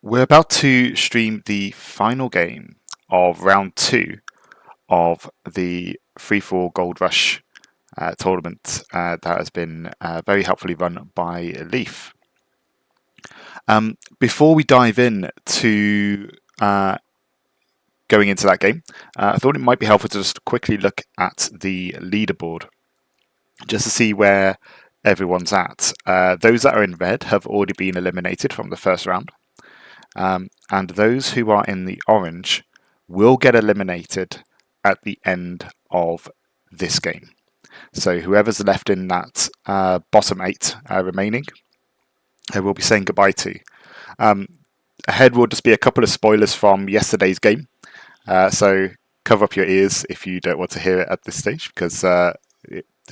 We're about to stream the final game of round 2 of the free-for-all Gold Rush tournament that has been very helpfully run by Leif. Before we dive in to going into that game, I thought it might be helpful to just quickly look at the leaderboard just to see where everyone's at. Those that are in red have already been eliminated from the first round. And those who are in the orange will get eliminated at the end of this game. So whoever's left in that bottom 8 remaining, I will be saying goodbye to. Ahead will just be a couple of spoilers from yesterday's game. So cover up your ears if you don't want to hear it at this stage, because the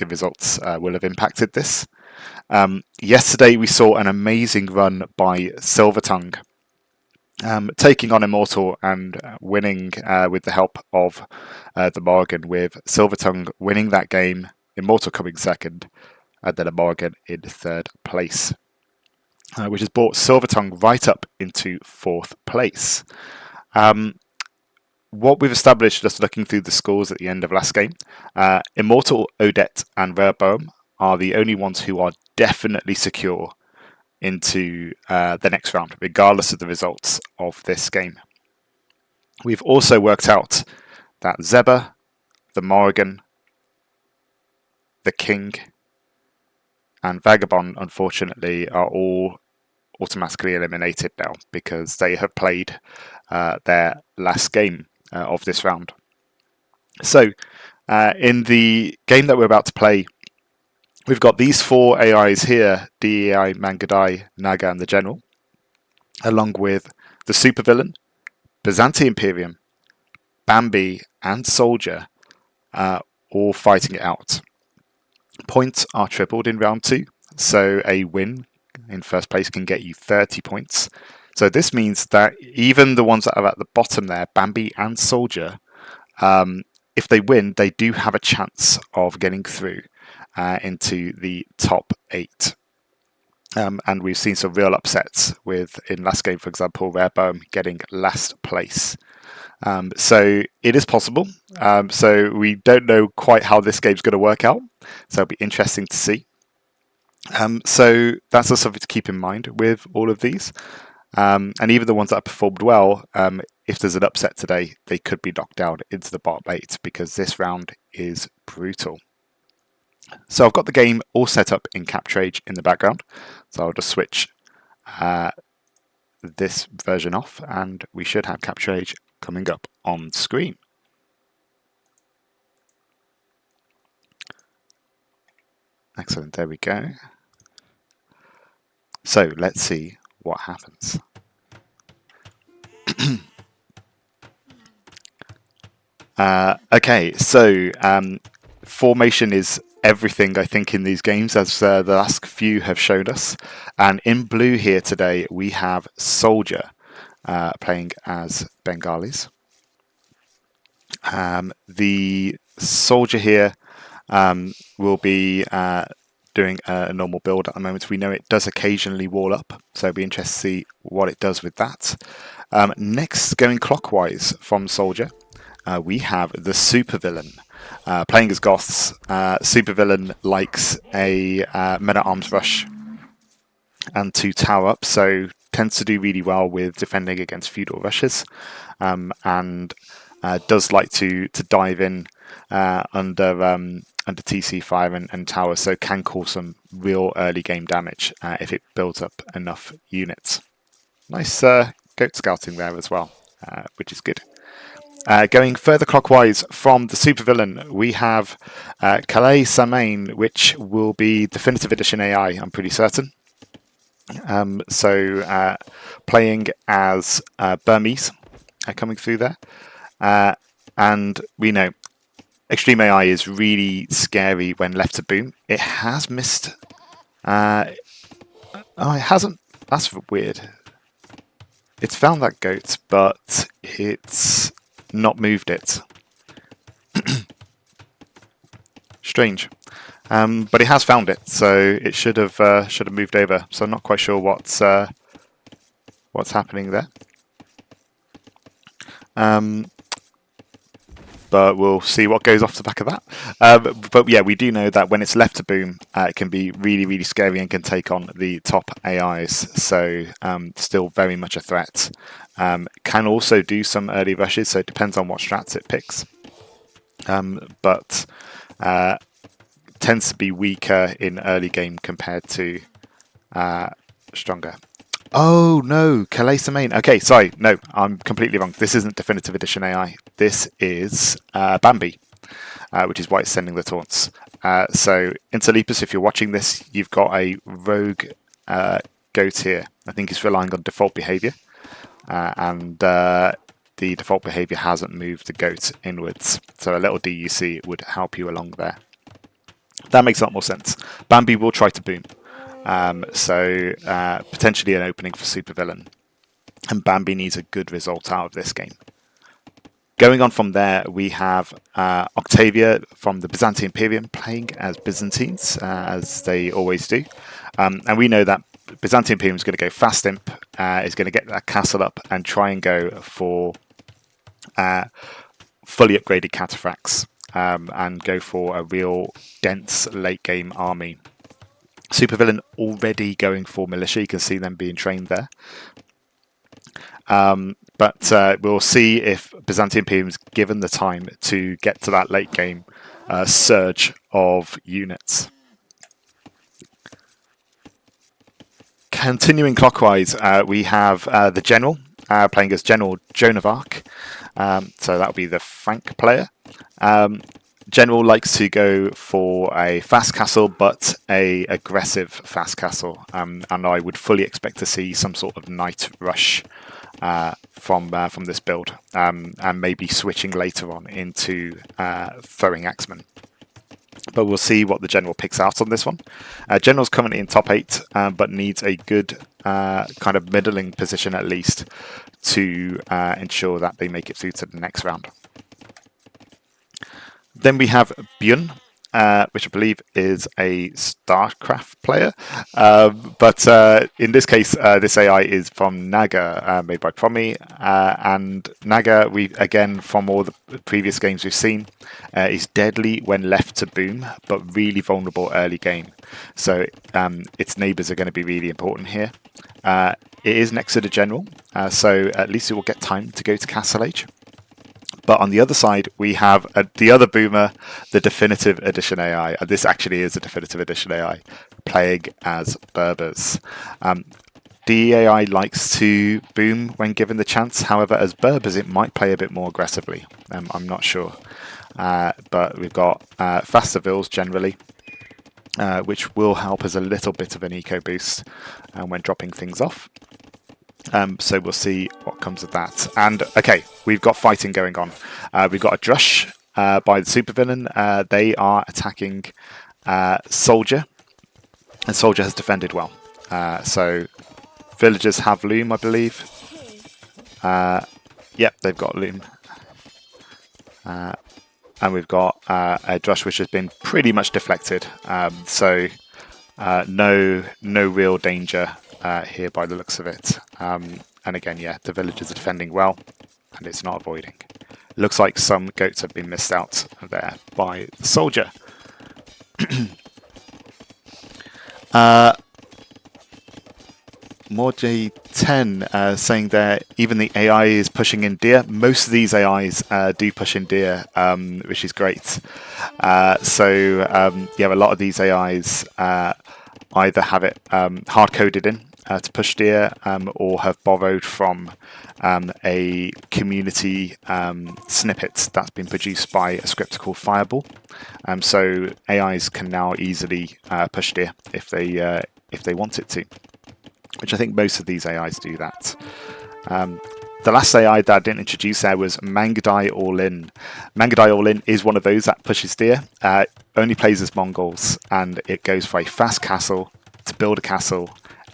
results will have impacted this. Yesterday we saw an amazing run by Silvertongue. Taking on Immortal and winning with the help of the Morgan, with Silvertongue winning that game, Immortal coming second, and then a Morgan in third place, which has brought Silvertongue right up into fourth place. What we've established just looking through the scores at the end of last game, Immortal, Odette and Verbohm are the only ones who are definitely secure into the next round, regardless of the results of this game. We've also worked out that Zeba, the Morrigan, the King, and Vagabond, unfortunately, are all automatically eliminated now because they have played their last game of this round. So, in the game that we're about to play, we've got these 4 AIs here, DEI, MangudAI, Naga and the General, along with the SuperVillain, Byzantii Imperium, Bambi and Soldier, all fighting it out. Points are tripled in round 2, so a win in first place can get you 30 points. So this means that even the ones that are at the bottom there, Bambi and Soldier, if they win, they do have a chance of getting through into the top 8. And we've seen some real upsets with, in last game, for example, Verbohm getting last place. So it is possible. So we don't know quite how this game's going to work out. So it'll be interesting to see. So that's just something to keep in mind with all of these. And even the ones that have performed well, if there's an upset today, they could be knocked down into the bottom 8 because this round is brutal. So I've got the game all set up in Captrage in the background. So I'll just switch this version off and we should have Captrage coming up on screen. Excellent, there we go. So let's see what happens. Okay, so formation is everything, I think, in these games, as the last few have shown us. And in blue here today, we have Soldier playing as Bengalis. The Soldier here will be doing a normal build at the moment. We know it does occasionally wall up, so it'll be interesting to see what it does with that. Next, going clockwise from Soldier, we have the SuperVillain. Playing as Goths, SuperVillain likes a men-at-arms rush and to tower up, so tends to do really well with defending against feudal rushes, and does like to dive in under TC5 and tower, so can cause some real early game damage if it builds up enough units. Nice goat scouting there as well, which is good. Going further clockwise from the SuperVillain, we have Calais Samain, which will be Definitive Edition AI, I'm pretty certain. So playing as Burmese coming through there. And we know Extreme AI is really scary when left to boom. It has missed... oh, it hasn't... That's weird. It's found that goat, but it's not moved it. Strange. But it has found it, so it should have moved over. So I'm not quite sure what's what's happening there. But we'll see what goes off the back of that. But yeah, we do know that when it's left to boom, it can be really, really scary and can take on the top AIs. So still very much a threat. Can also do some early rushes, so it depends on what strats it picks. But tends to be weaker in early game compared to stronger. Oh no, Calais. Okay, sorry, no, I'm completely wrong. This isn't Definitive Edition AI. This is Bambi, which is why it's sending the taunts. So interlepus, if you're watching this, you've got a rogue goat here. I think it's relying on default behavior, and the default behavior hasn't moved the goat inwards. So a little DUC would help you along there. That makes a lot more sense. Bambi will try to boom. So potentially an opening for SuperVillain, and Bambi needs a good result out of this game. Going on from there, we have Octavia from the Byzantii Imperium playing as Byzantines, as they always do. And we know that Byzantii Imperium is going to go fast imp, is going to get that castle up and try and go for fully upgraded cataphracts, and go for a real dense late game army. SuperVillain already going for militia. You can see them being trained there. But we'll see if Byzantii Imperium is given the time to get to that late game surge of units. Continuing clockwise, we have the General playing as General Joan of Arc. So that will be the Frank player. General likes to go for a fast castle, but a aggressive fast castle, and I would fully expect to see some sort of night rush from this build, and maybe switching later on into throwing axemen. But we'll see what the General picks out on this one. General's currently in top 8, but needs a good kind of middling position at least to ensure that they make it through to the next round. Then we have Byun, which I believe is a StarCraft player. But in this case, this AI is from Naga, made by Promi. And Naga, we again, from all the previous games we've seen, is deadly when left to boom, but really vulnerable early game. So its neighbours are going to be really important here. It is next to the General, so at least it will get time to go to Castle Age. But on the other side, we have the other boomer, the Definitive Edition AI. And this actually is a Definitive Edition AI, playing as Berbers. The AI likes to boom when given the chance. However, as Berbers, it might play a bit more aggressively. I'm not sure. But we've got faster vills generally, which will help as a little bit of an eco boost when dropping things off. So we'll see what comes of that. And okay, we've got fighting going on. We've got a Drush by the SuperVillain. They are attacking Soldier, and Soldier has defended well. So villagers have Loom, I believe. Yep, they've got Loom. And we've got a Drush which has been pretty much deflected. So no real danger here by the looks of it. And again, yeah, the villagers are defending well, and it's not avoiding. Looks like some goats have been missed out there by the Soldier. More J10 saying that even the AI is pushing in deer. Most of these AIs do push in deer, which is great. Yeah, a lot of these AIs either have it hard-coded in to push deer, or have borrowed from a community snippet that's been produced by a script called Fireball. So AIs can now easily push deer if they want it to, which I think most of these AIs do that. The last AI that I didn't introduce there was MangudAI All In. MangudAI All In is one of those that pushes deer, only plays as Mongols, and it goes for a fast castle to build a castle,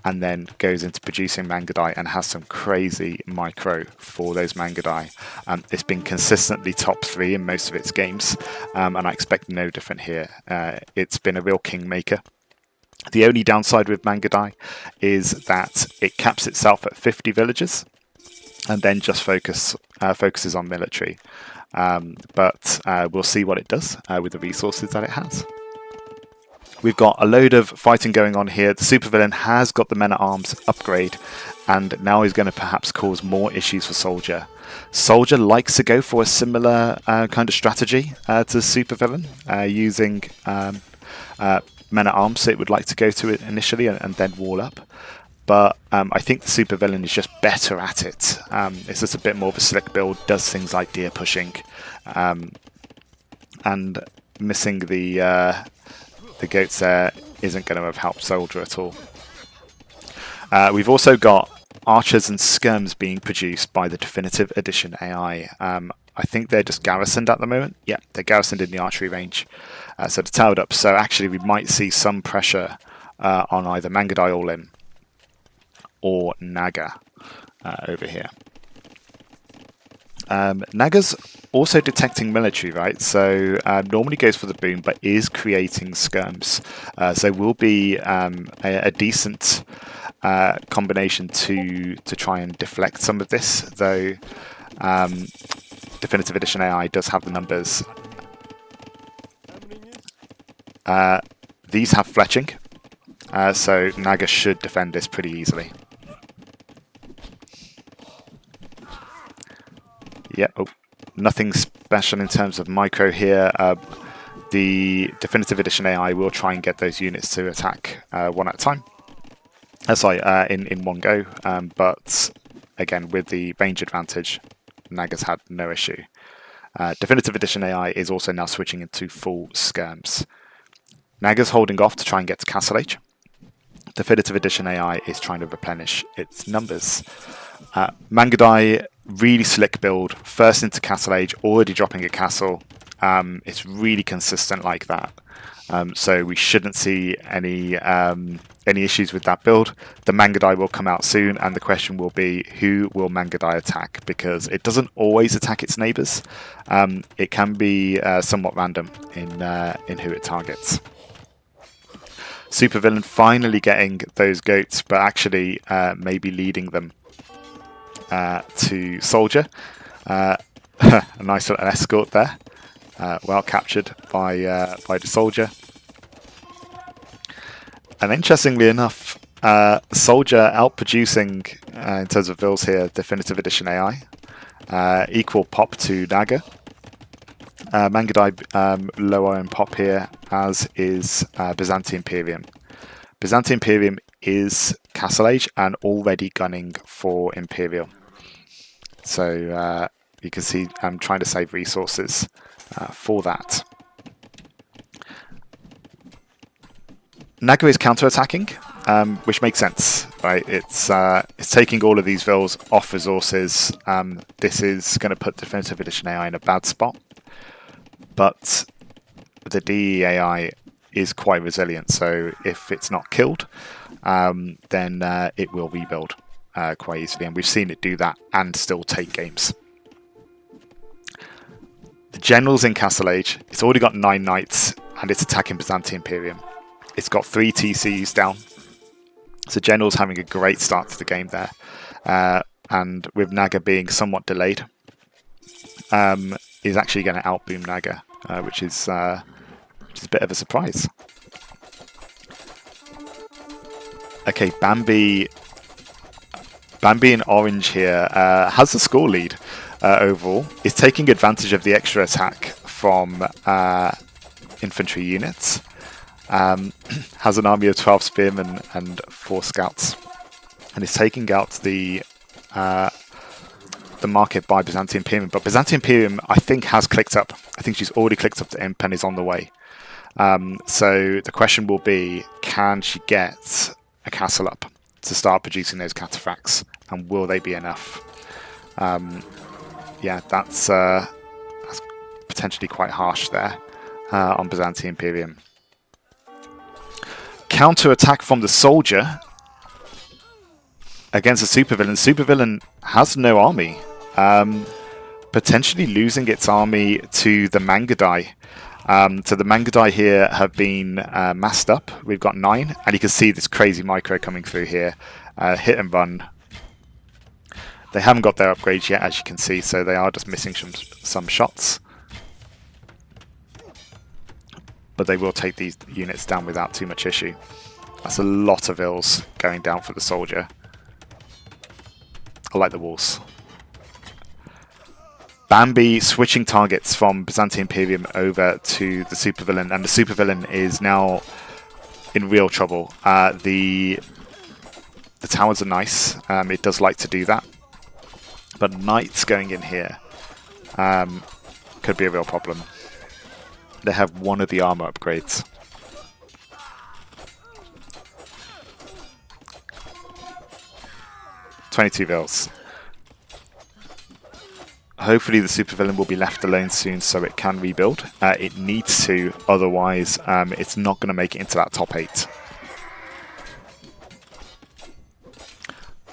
and then goes into producing MangudAI and has some crazy micro for those MangudAI. It's been consistently top 3 in most of its games, and I expect no different here. It's been a real kingmaker. The only downside with MangudAI is that it caps itself at 50 villages and then just focuses on military. But we'll see what it does with the resources that it has. We've got a load of fighting going on here. The SuperVillain has got the men-at-arms upgrade, and now he's going to perhaps cause more issues for Soldier. Soldier likes to go for a similar kind of strategy to SuperVillain, using men-at-arms, so it would like to go to it initially and then wall up. But I think the SuperVillain is just better at it. It's just a bit more of a slick build, does things like deer pushing, and missing the goats there isn't going to have helped Soldier at all. We've also got archers and skirms being produced by the Definitive Edition AI. I think they're just garrisoned at the moment. Yeah, they're garrisoned in the archery range. So they're tailed up. So actually we might see some pressure on either MangudAI all-in or Naga over here. Naga's also detecting military, right? So normally goes for the boom, but is creating skirms. So will be a decent combination to try and deflect some of this, though Definitive Edition AI does have the numbers. These have fletching, so Naga should defend this pretty easily. Yeah, oh, nothing special in terms of micro here. The Definitive Edition AI will try and get those units to attack one at a time. Sorry, in one go. But again, with the range advantage, Naga's had no issue. Definitive Edition AI is also now switching into full skirms. Naga's holding off to try and get to Castle Age. Definitive Edition AI is trying to replenish its numbers. MangudAI, really slick build, first into Castle Age, already dropping a castle. It's really consistent like that. So we shouldn't see any issues with that build. The MangudAI will come out soon, and the question will be, who will MangudAI attack? Because it doesn't always attack its neighbours. It can be somewhat random in who it targets. SuperVillain finally getting those goats, but actually maybe leading them to Soldier. A nice little escort there. Well captured by the Soldier. And interestingly enough, Soldier outproducing in terms of vills here, Definitive Edition AI. Equal pop to Naga. MangudAI lower in pop here, as is Byzantii Imperium. Byzantii Imperium is Castle Age and already gunning for Imperial. So you can see I'm trying to save resources for that. Naga is counter-attacking, which makes sense, right? It's taking all of these vills off resources. This is going to put Definitive Edition AI in a bad spot, but the DE AI is quite resilient, so if it's not killed, then it will rebuild quite easily, and we've seen it do that and still take games. The general's in Castle Age. It's already got 9 knights, and it's attacking Byzantii Imperium. It's got 3 TCs down. So general's having a great start to the game there. And with Naga being somewhat delayed, is actually going to outboom Naga, which is a bit of a surprise. Okay, Bambi in orange here has the score lead overall. Is taking advantage of the extra attack from infantry units. Has an army of 12 spearmen and 4 scouts, and is taking out the market by Byzantii Imperium. But Byzantii Imperium, I think, has clicked up. I think she's already clicked up to Imp and is on the way. So the question will be, can she get a castle up to start producing those cataphracts, and will they be enough? Yeah, that's potentially quite harsh there on Byzantii Imperium. Counter attack from the Soldier against the SuperVillain. SuperVillain has no army, potentially losing its army to the MangudAI. So the MangudAI here have been masked up. We've got 9, and you can see this crazy micro coming through here. Hit and run. They haven't got their upgrades yet, as you can see, so they are just missing some shots. But they will take these units down without too much issue. That's a lot of ills going down for the soldier. I like the walls. Bambi switching targets from Byzantii Imperium over to the SuperVillain, and the SuperVillain is now in real trouble. The towers are nice. It does like to do that. But knights going in here could be a real problem. They have one of the armor upgrades. $22 vills. Hopefully the SuperVillain will be left alone soon so it can rebuild. It needs to, otherwise it's not going to make it into that top 8.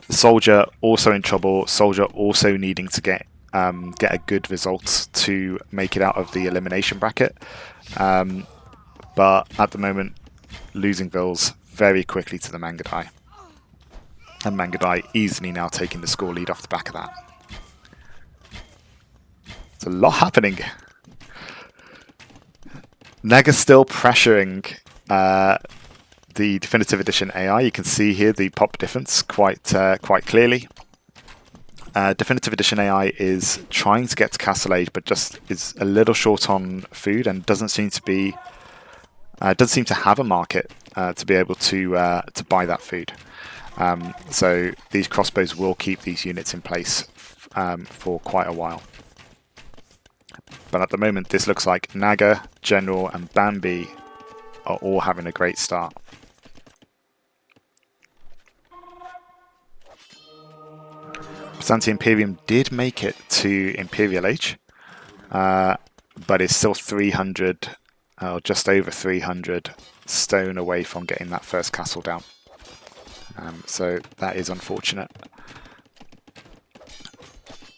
Soldier also in trouble. Soldier also needing to get a good result to make it out of the elimination bracket. But at the moment, losing vills very quickly to the MangudAI. And MangudAI easily now taking the score lead off the back of that. There's a lot happening. Naga still pressuring the Definitive Edition AI. You can see here the pop difference quite clearly. Definitive Edition AI is trying to get to Castle Age, but just is a little short on food and doesn't seem to have a market to be able to buy that food. So these crossbows will keep these units in place for quite a while. But at the moment, this looks like Naga, General, and Bambi are all having a great start. Byzantii Imperium did make it to Imperial Age, but is still 300, or just over 300 stone away from getting that first castle down. So that is unfortunate.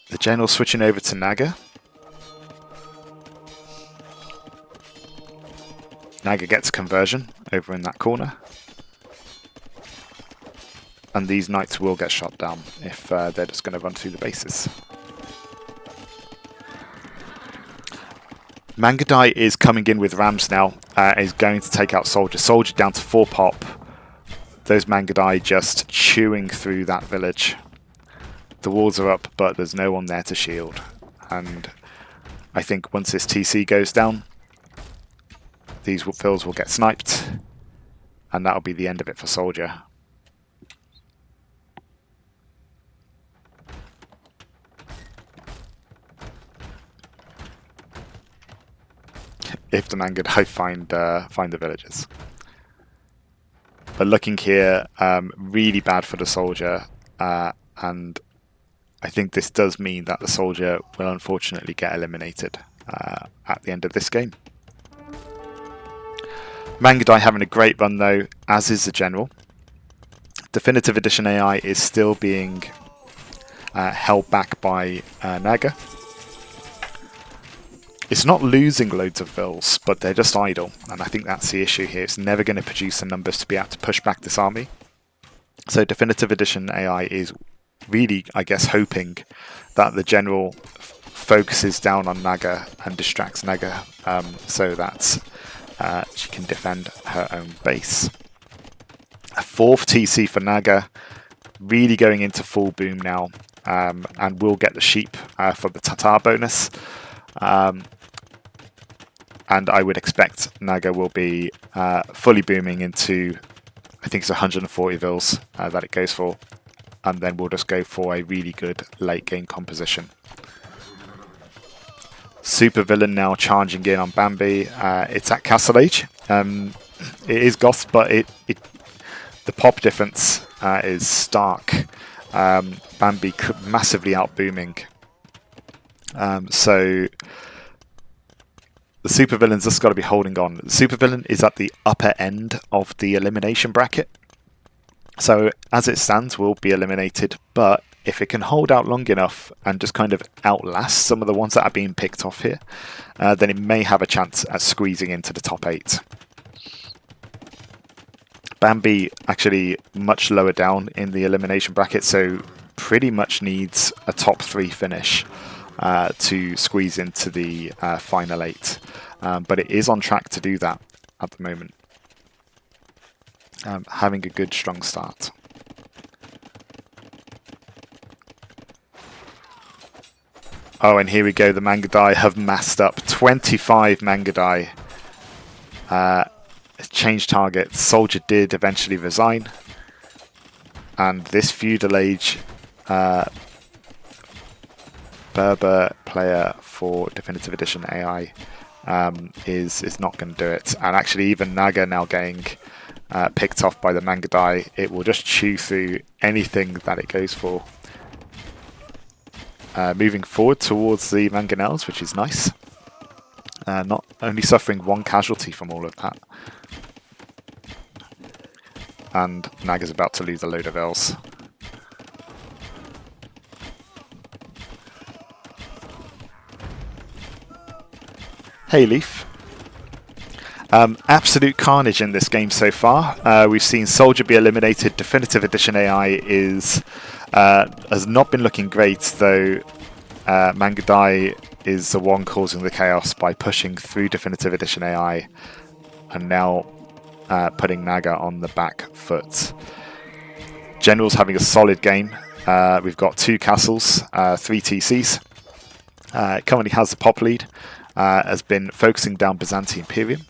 The General switching over to Naga. Naga gets conversion over in that corner. And these knights will get shot down if they're just going to run through the bases. MangudAI is coming in with rams now. Is going to take out Soldier. Soldier down to 4 pop. Those MangudAI just chewing through that village. The walls are up, but there's no one there to shield. And I think once this TC goes down, these fills will get sniped. And that'll be the end of it for Soldier. If the MangudAI find the villagers. But looking here, really bad for the Soldier, and I think this does mean that the Soldier will unfortunately get eliminated at the end of this game. MangudAI having a great run though, as is the General. Definitive Edition AI is still being held back by Naga. It's not losing loads of vills, but they're just idle, and I think that's the issue here. It's never going to produce the numbers to be able to push back this army. So Definitive Edition AI is really, I guess, hoping that the General focuses down on Naga and distracts Naga so that she can defend her own base. A 4th TC for Naga, really going into full boom now, and will get the sheep for the Tatar bonus. And I would expect Naga will be fully booming into, I think it's 140 vills that it goes for. And then we'll just go for a really good late game composition. SuperVillain now charging in on Bambi. It's at Castle Age. It is Goth, but the pop difference is stark. Bambi massively out booming. So the SuperVillain's just got to be holding on. The SuperVillain is at the upper end of the elimination bracket. So as it stands, will be eliminated, but if it can hold out long enough and just kind of outlast some of the ones that are being picked off here, then it may have a chance at squeezing into the top 8. Bambi actually much lower down in the elimination bracket, so pretty much needs a top 3 finish to squeeze into the final 8. But it is on track to do that at the moment. Having a good, strong start. Oh, and here we go. The MangudAI have massed up. 25 MangudAI. Change target. Soldier did eventually resign. And this feudal age Berber player for Definitive Edition AI is not going to do it. And actually even Naga now getting picked off by the MangudAI. It will just chew through anything that it goes for. Moving forward towards the mangonels, which is nice. Not only suffering 1 casualty from all of that. And Naga's about to lose a load of L's. Hey Leif. Absolute carnage in this game so far. We've seen Soldier be eliminated. Definitive Edition AI has not been looking great, though. MangudAI is the one causing the chaos by pushing through Definitive Edition AI and now putting Naga on the back foot. General's having a solid game. We've got 2 castles, 3 TCs. Currently has the pop lead. Has been focusing down Byzantii Imperium.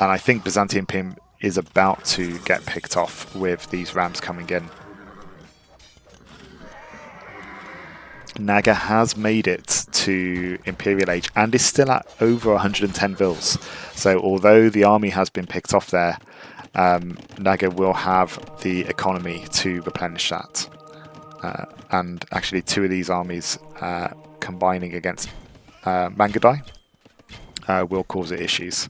And I think Byzantii Imperium is about to get picked off with these rams coming in. Naga has made it to Imperial Age and is still at over 110 vils. So although the army has been picked off there, Naga will have the economy to replenish that. And actually 2 of these armies combining against MangudAI will cause it issues.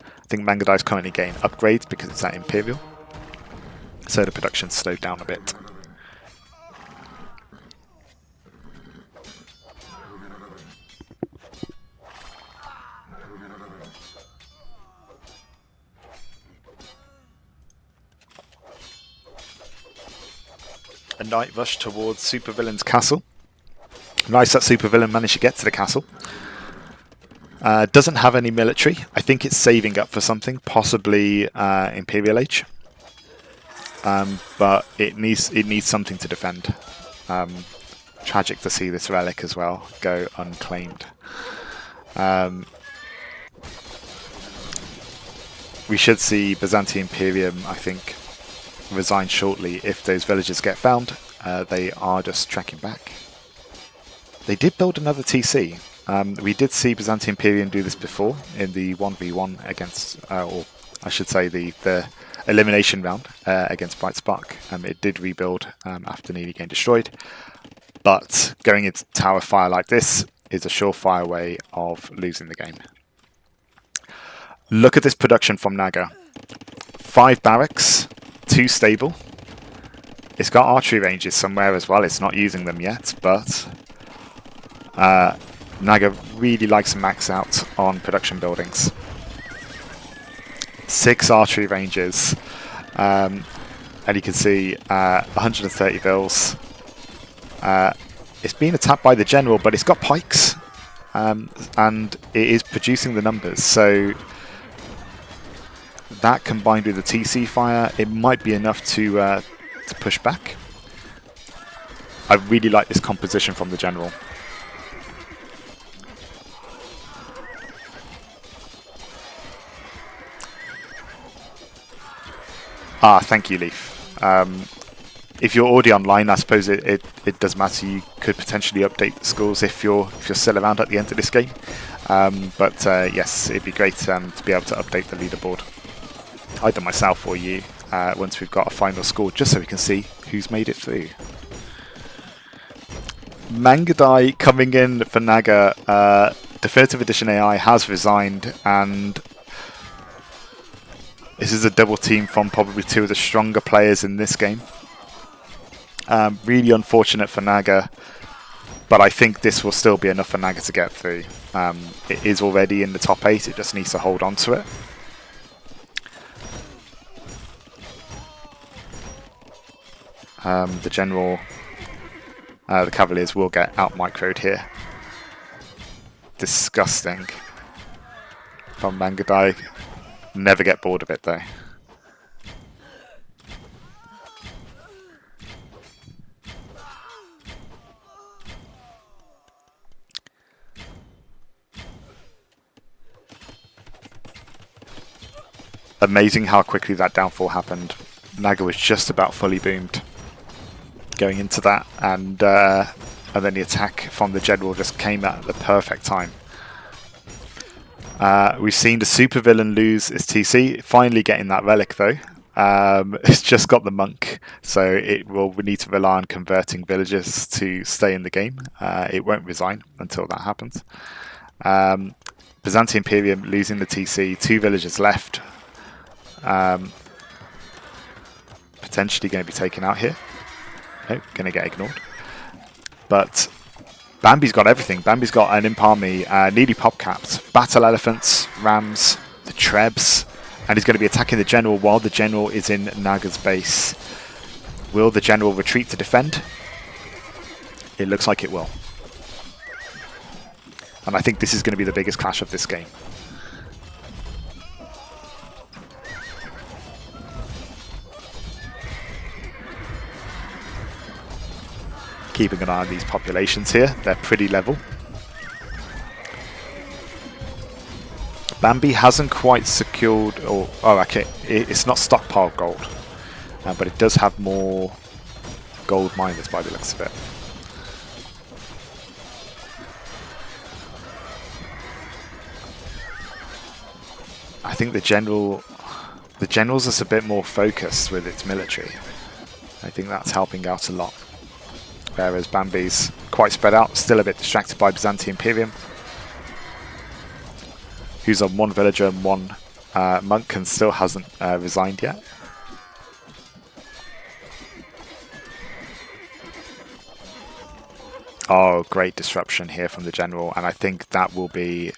I think MangudAI is currently getting upgrades because it's at Imperial, so the production slowed down a bit. A night rush towards SuperVillain's castle. Nice that SuperVillain managed to get to the castle. Doesn't have any military. I think it's saving up for something, possibly Imperial Age. But it needs something to defend. Tragic to see this relic as well go unclaimed. We should see Byzantii Imperium, I think, resign shortly if those villages get found. They are just tracking back. They did build another TC. We did see Byzantii Imperium do this before in the 1v1 against, or I should say the elimination round against Bright Spark. It did rebuild after nearly getting destroyed, but going into Tower Fire like this is a surefire way of losing the game. Look at this production from Naga. 5 barracks, 2 stable. It's got archery ranges somewhere as well. It's not using them yet, but Naga really likes to max out on production buildings. 6 archery ranges, and you can see 130 vils. It's being attacked by the general, but it's got pikes, and it is producing the numbers. So that combined with the TC fire, it might be enough to push back. I really like this composition from the general. Thank you, Leif. If you're already online, I suppose it does matter. You could potentially update the scores if you're still around at the end of this game. But yes, it'd be great to be able to update the leaderboard, either myself or you, once we've got a final score, just so we can see who's made it through. MangudAI coming in for Naga. Definitive Edition AI has resigned, and This is a double team from probably two of the stronger players in this game. Really unfortunate for Naga, but I think this will still be enough for Naga to get through. It is already in the top 8, it just needs to hold on to it. The general, the Cavaliers will get out-microed here. Disgusting from MangudAI. Never get bored of it though. Amazing how quickly that downfall happened. Naga was just about fully boomed going into that, and then the attack from the general just came at the perfect time. We've seen the SuperVillain lose its TC, finally getting that relic though. It's just got the monk, so it will need to rely on converting villagers to stay in the game. It won't resign until that happens. Byzantii Imperium losing the TC, 2 villagers left. Potentially going to be taken out here. Nope, going to get ignored. But Bambi's got everything. Bambi's got an imp army, nearly pop capped, battle elephants, rams, the trebs, and he's going to be attacking the general while the general is in Naga's base. Will the general retreat to defend? It looks like it will. And I think this is going to be the biggest clash of this game. Keeping an eye on these populations here, they're pretty level. Bambi hasn't quite secured, or oh okay, it's not stockpiled gold, but it does have more gold miners by the looks of it. I think the general's just a bit more focused with its military. I think that's helping out a lot. Whereas Bambi's quite spread out, still a bit distracted by Byzantii Imperium, who's on 1 villager and 1 monk and still hasn't resigned yet. Oh, great disruption here from the general, and I think that will be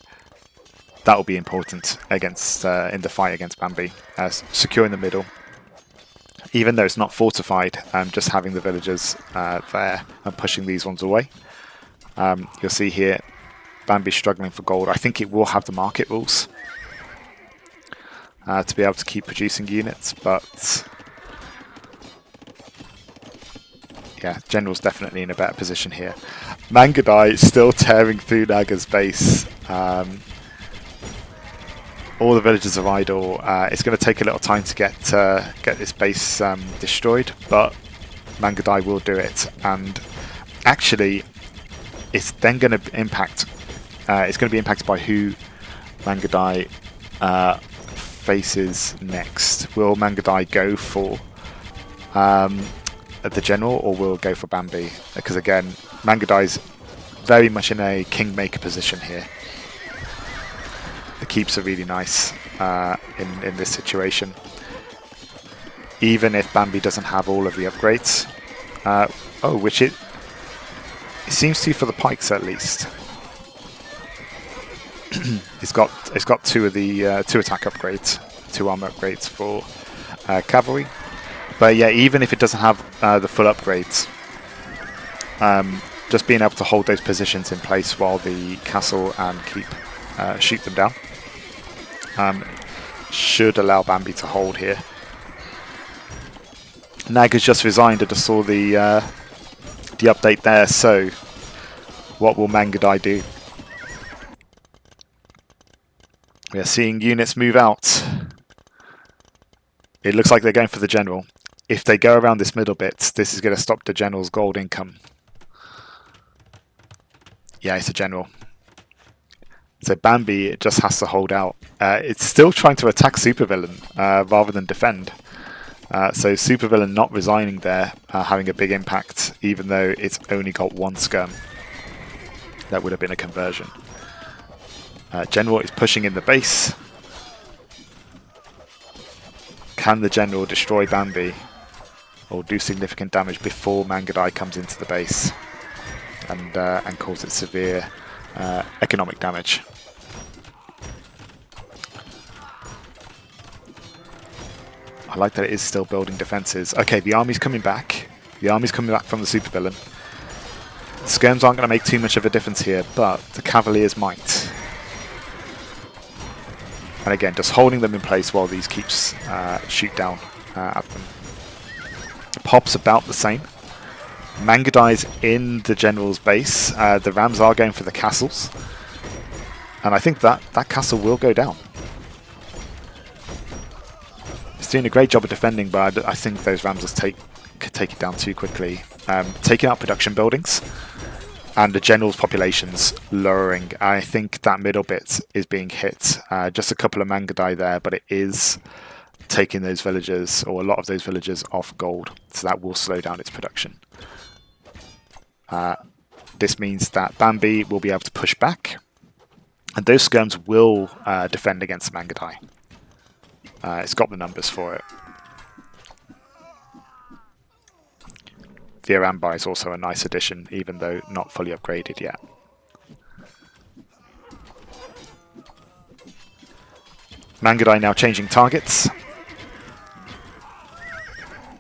important against in the fight against Bambi, securing the middle. Even though it's not fortified, just having the villagers there and pushing these ones away. You'll see here, Bambi's struggling for gold. I think it will have the market rules to be able to keep producing units, but yeah, general's definitely in a better position here. MangudAI still tearing through Naga's base. All the villagers are idle. It's going to take a little time to get this base destroyed, but MangudAI will do it. And actually, it's then going to impact. It's going to be impacted by who MangudAI faces next. Will MangudAI go for the general, or will go for Bambi? Because again, MangudAI's very much in a kingmaker position here. The keeps are really nice in this situation. Even if Bambi doesn't have all of the upgrades, which it seems to for the pikes at least. It's got 2 of the 2 attack upgrades, 2 armor upgrades for cavalry. But yeah, even if it doesn't have the full upgrades, just being able to hold those positions in place while the castle and keep shoot them down should allow Bambi to hold here. Naga's just resigned. I just saw the update there. So, what will MangudAI do? We are seeing units move out. It looks like they're going for the general. If they go around this middle bit, this is going to stop the general's gold income. Yeah, it's a general. So Bambi just has to hold out. It's still trying to attack SuperVillain rather than defend. So SuperVillain not resigning there, having a big impact, even though it's only got 1 skirm. That would have been a conversion. General is pushing in the base. Can the general destroy Bambi or do significant damage before MangudAI comes into the base and cause it severe economic damage? I like that it is still building defenses. Okay, the army's coming back. The army's coming back from the supervillain. Skirms aren't going to make too much of a difference here, but the Cavaliers might. And again, just holding them in place while these keeps shoot down at them. Pop's about the same. MangudAI's in the general's base. The Rams are going for the castles. And I think that castle will go down. It's doing a great job of defending, but I think those Rams could take it down too quickly. Taking out production buildings. And the general's population's lowering. I think that middle bit is being hit. Just a couple of MangudAI there, but it is taking those villagers, or a lot of those villagers, off gold. So that will slow down its production. This means that Bambi will be able to push back. And those skirms will defend against MangudAI. It's got the numbers for it. The Arambai is also a nice addition, even though not fully upgraded yet. MangudAI now changing targets.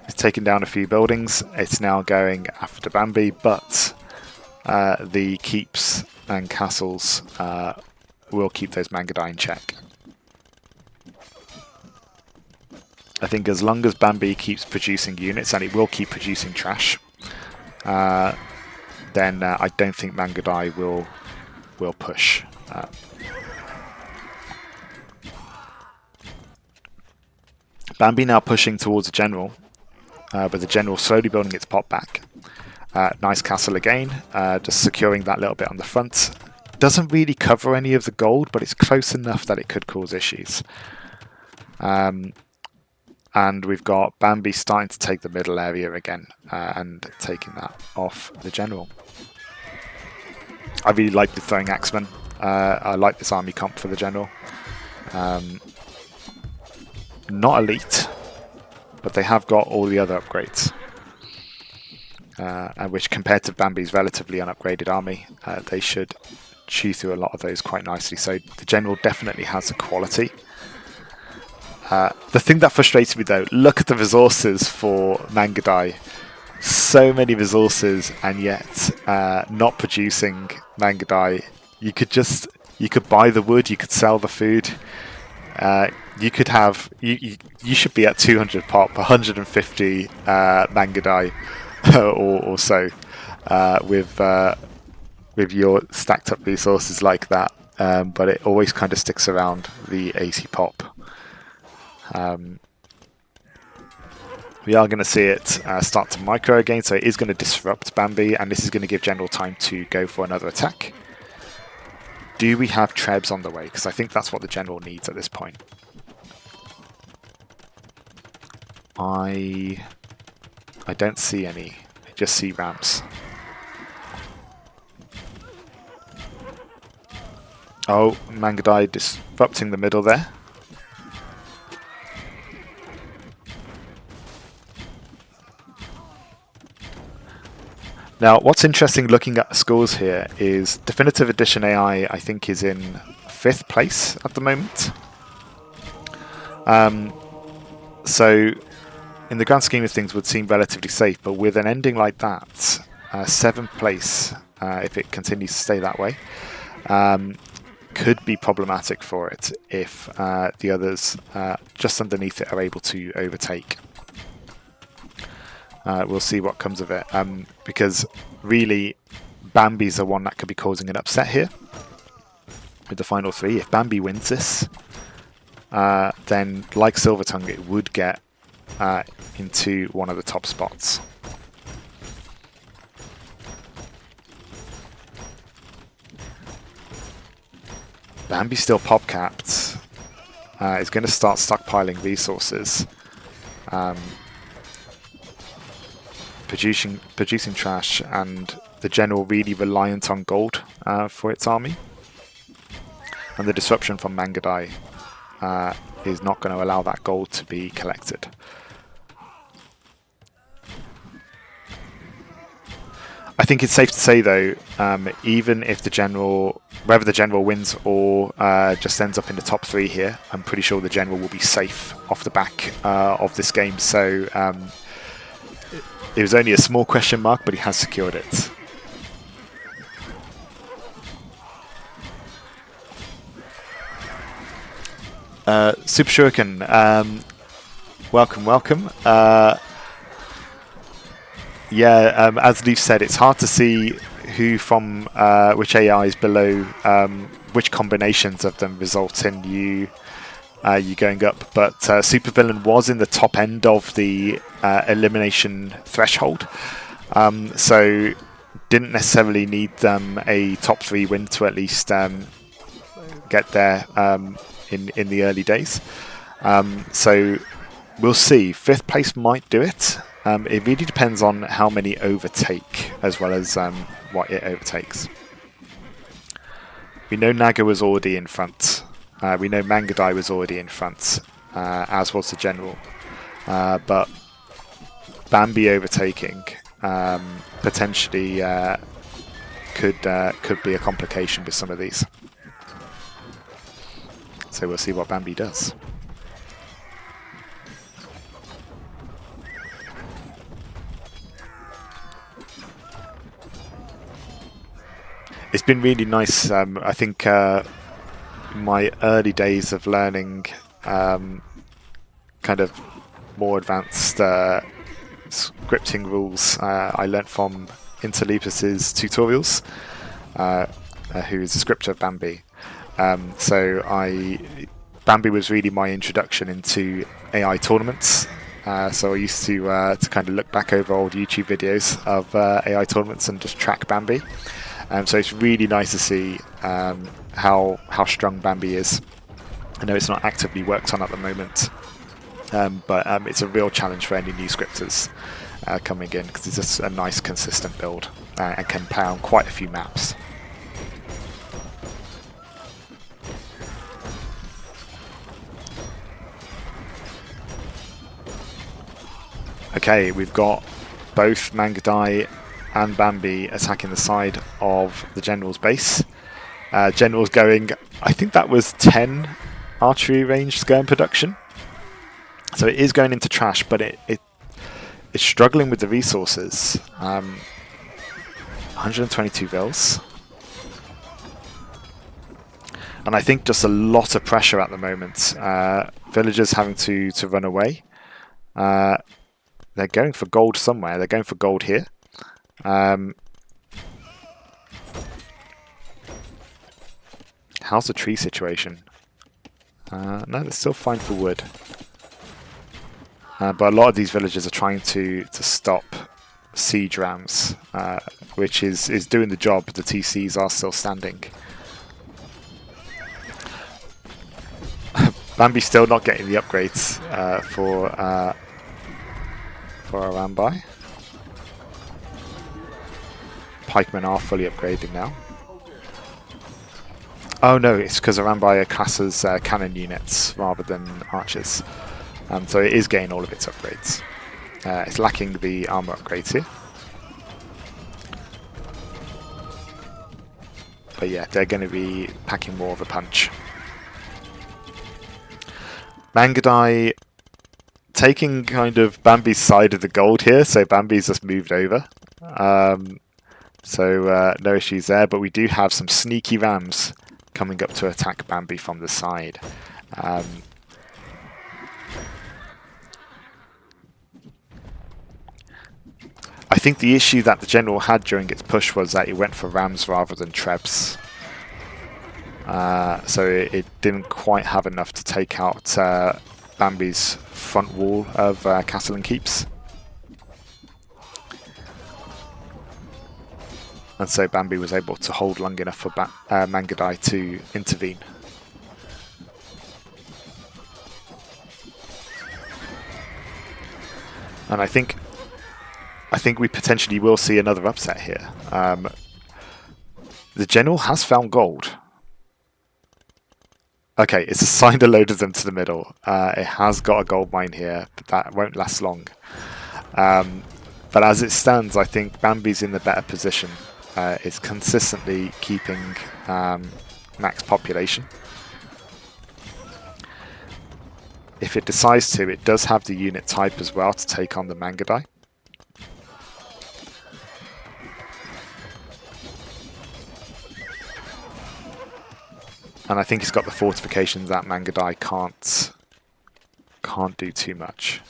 It's taken down a few buildings. It's now going after Bambi, but the keeps and castles will keep those MangudAI in check. I think as long as Bambi keeps producing units, and it will keep producing trash, then I don't think MangudAI will push. Bambi now pushing towards the general, but the general slowly building its pop back. Nice castle again, just securing that little bit on the front. Doesn't really cover any of the gold, but it's close enough that it could cause issues. And we've got Bambi starting to take the middle area again and taking that off the general. I really like the throwing axeman. I like this army comp for the general. Not elite, but they have got all the other upgrades. And which, compared to Bambi's relatively unupgraded army, they should chew through a lot of those quite nicely. So the general definitely has the quality. The thing that frustrates me though, look at the resources for MangudAI. So many resources, and yet not producing MangudAI. You could buy the wood, you could sell the food. You could have you should be at 200 pop, 150 MangudAI or so with your stacked up resources like that. But it always kind of sticks around the 80 pop. We are going to see it start to micro again, so it is going to disrupt Bambi, and this is going to give General time to go for another attack. Do we have Trebs on the way? Because I think that's what the General needs at this point. I don't see any. I just see ramps. Oh, MangudAI disrupting the middle there. Now, what's interesting looking at the scores here is Definitive Edition AI, I think, is in 5th place at the moment. So, in the grand scheme of things, would seem relatively safe, but with an ending like that, 7th place, if it continues to stay that way, could be problematic for it if the others just underneath it are able to overtake. We'll see what comes of it, because really Bambi's the one that could be causing an upset here with the final 3. If Bambi wins this, then like Silver Tongue, it would get into one of the top spots. Bambi's still pop capped. Is going to start stockpiling resources. Producing trash, and the general really reliant on gold for its army. And the disruption from MangudAI is not going to allow that gold to be collected. I think it's safe to say, though, even if the general, whether the general wins or just ends up in the top 3 here, I'm pretty sure the general will be safe off the back of this game. So it was only a small question mark, but he has secured it. SuperSkurken, welcome. Yeah, as Leif said, it's hard to see who from which AIs below, which combinations of them result in you going up. But SuperVillain was in the top end of the elimination threshold, so didn't necessarily need a top 3 win to at least get there in the early days. So we'll see. 5th place might do it. It really depends on how many overtake, as well as what it overtakes. We know Naga was already in front. We know MangudAI was already in front, as was the general. But Bambi overtaking potentially could be a complication with some of these. So we'll see what Bambi does. It's been really nice. I think my early days of learning kind of more advanced scripting rules I learnt from interlepus's tutorials, who is a scripter of Bambi. Bambi was really my introduction into AI tournaments. So I used to kind of look back over old YouTube videos of AI tournaments and just track Bambi. So it's really nice to see how strong Bambi is. I know it's not actively worked on at the moment, but it's a real challenge for any new scripters coming in, because it's just a nice consistent build and can play on quite a few maps. Okay, we've got both MangudAI and Bambi attacking the side of the general's base. General's going, I think that was 10 archery range Skirm production. So it is going into trash, but it's struggling with the resources. 122 vills. And I think just a lot of pressure at the moment. Villagers having to run away. They're going for gold somewhere. They're going for gold here. How's the tree situation? No, they're still fine for wood. But a lot of these villagers are trying to stop siege rams, which is doing the job. The TCs are still standing. Bambi's still not getting the upgrades for a Rambai. Pikemen are fully upgrading now. Oh no, it's because Rambai classes cannon units rather than archers. So it is getting all of its upgrades. It's lacking the armor upgrades here. But yeah, they're going to be packing more of a punch. MangudAI taking kind of Bambi's side of the gold here, so Bambi's just moved over. So no issues there, but we do have some sneaky rams coming up to attack Bambi from the side. I think the issue that the general had during its push was that it went for rams rather than trebs. So it didn't quite have enough to take out Bambi's front wall of castle and keeps. And so Bambi was able to hold long enough for MangudAI to intervene. And I think we potentially will see another upset here. The general has found gold. Okay, it's assigned a load of them to the middle. It has got a gold mine here, but that won't last long. But as it stands, I think Bambi's in the better position. It's consistently keeping max population. If it decides to, it does have the unit type as well to take on the MangudAI. And I think it's got the fortifications that MangudAI can't do too much.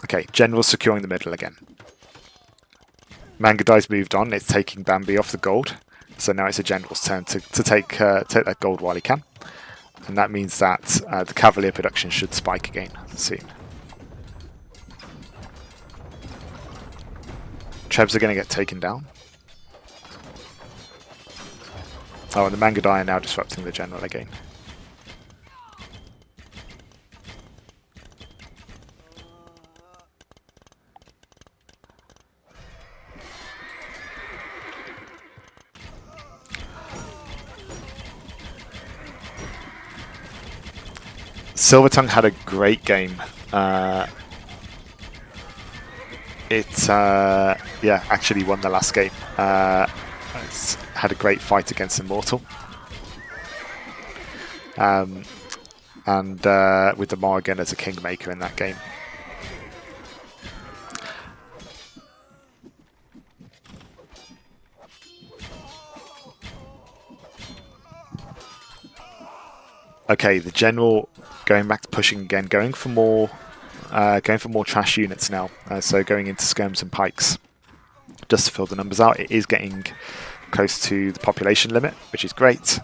Okay, General's securing the middle again. MangudAI's moved on, it's taking Bambi off the gold. So now it's a General's turn to take that gold while he can. And that means that the Cavalier production should spike again soon. Trebs are going to get taken down. Oh, and the MangudAI are now disrupting the General again. Silvertongue had a great game. Yeah, actually won the last game. It's had a great fight against Immortal. And with the Morrigan as a Kingmaker in that game. Okay, the General going back to pushing again, going for more trash units now. So going into skirms and pikes, just to fill the numbers out. It is getting close to the population limit, which is great.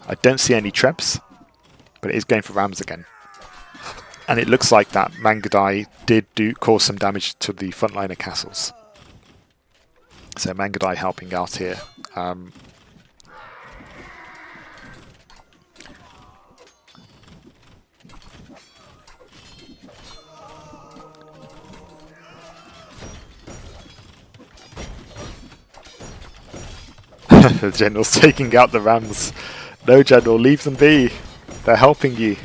I don't see any Trebs, but it is going for rams again. And it looks like that MangudAI did cause some damage to the frontliner castles. So MangudAI helping out here. The General's taking out the rams. No, General, leave them be. They're helping you.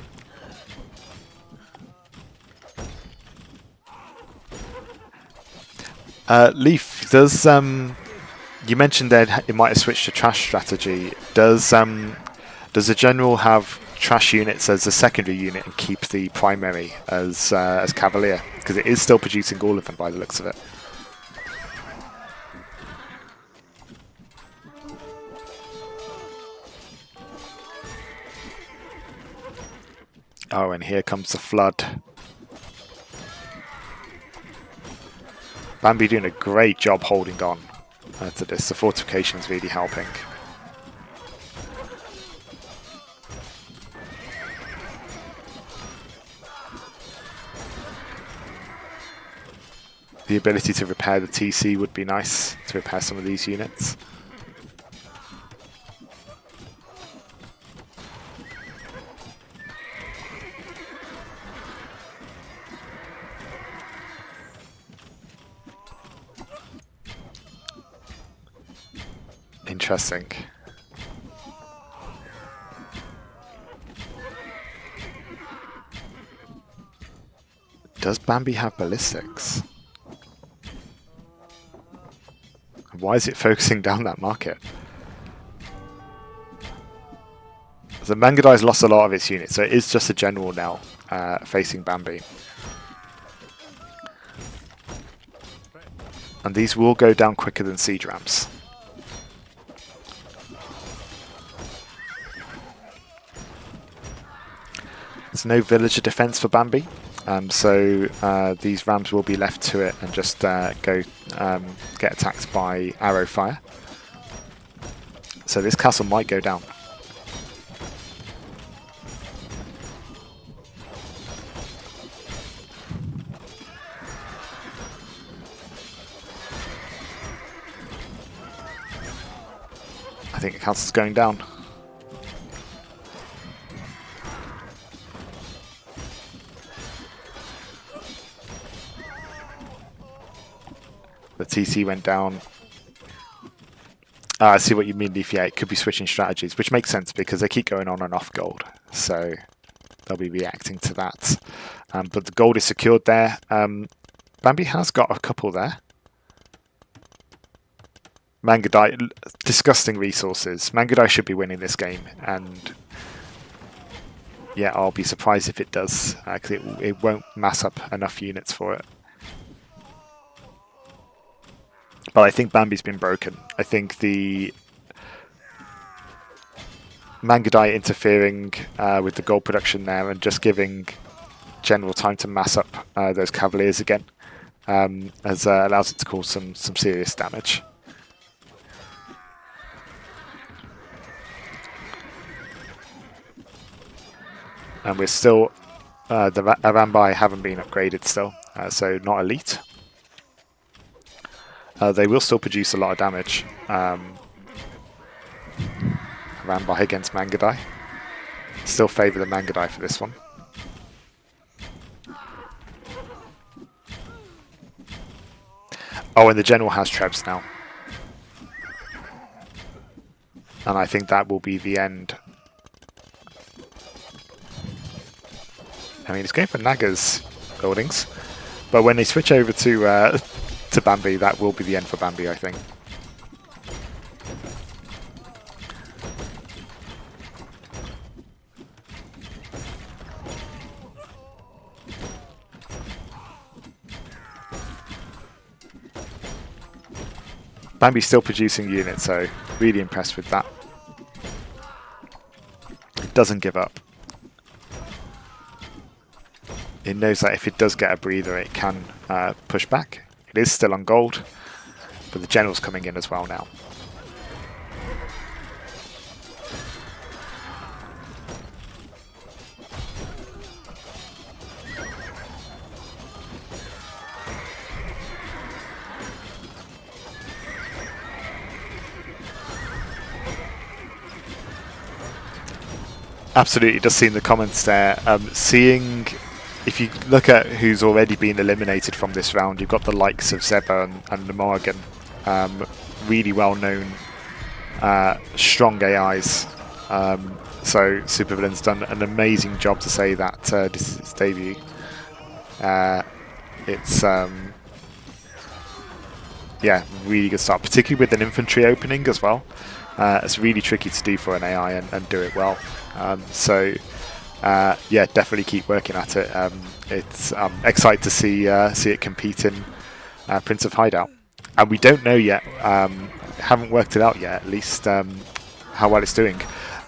Leif, does you mentioned that it might have switched to trash strategy. Does the General have trash units as a secondary unit and keep the primary as Cavalier? Because it is still producing all of them by the looks of it. Oh, and here comes the flood. Bambi doing a great job holding on to this. The fortification's really helping. The ability to repair the TC would be nice, to repair some of these units. Interesting. Does Bambi have ballistics? Why is it focusing down that market? The MangudAI's lost a lot of its units, so it is just a General now facing Bambi. And these will go down quicker than siege rams. There's no villager defense for Bambi, so these rams will be left to it and just get attacked by arrow fire. So this castle might go down. I think the castle's going down. The TC went down. I see what you mean, Leif. Yeah, it could be switching strategies, which makes sense because they keep going on and off gold. So they'll be reacting to that. But the gold is secured there. Bambi has got a couple there. MangudAI, disgusting resources. MangudAI should be winning this game, and yeah, I'll be surprised if it does, because it won't mass up enough units for it. But I think Bambi's been broken. I think the MangudAI interfering with the gold production there and just giving general time to mass up those cavaliers again has allows it to cause some serious damage. And we're still, the Bambi haven't been upgraded still, so not elite. They will still produce a lot of damage. Bambi against MangudAI. Still favour the MangudAI for this one. Oh, and the general has trebs now. And I think that will be the end. I mean, it's going for Naga's buildings, but when they switch over to Bambi, that will be the end for Bambi, I think. Bambi's still producing units, so really impressed with that. It doesn't give up. It knows that if it does get a breather, it can push back. It is still on gold, but the general's coming in as well now. Absolutely, just seeing the comments there. Seeing, if you look at who's already been eliminated from this round, you've got the likes of Zeba and the Morgan, really well known, strong AIs. So SuperVillain's done an amazing job to say that this is its debut. It's yeah, really good start, particularly with an infantry opening as well. It's really tricky to do for an AI and do it well. So yeah, definitely keep working at it. It's excited to see it compete in Prince of Hideout, and we don't know yet. Haven't worked it out yet, at least how well it's doing.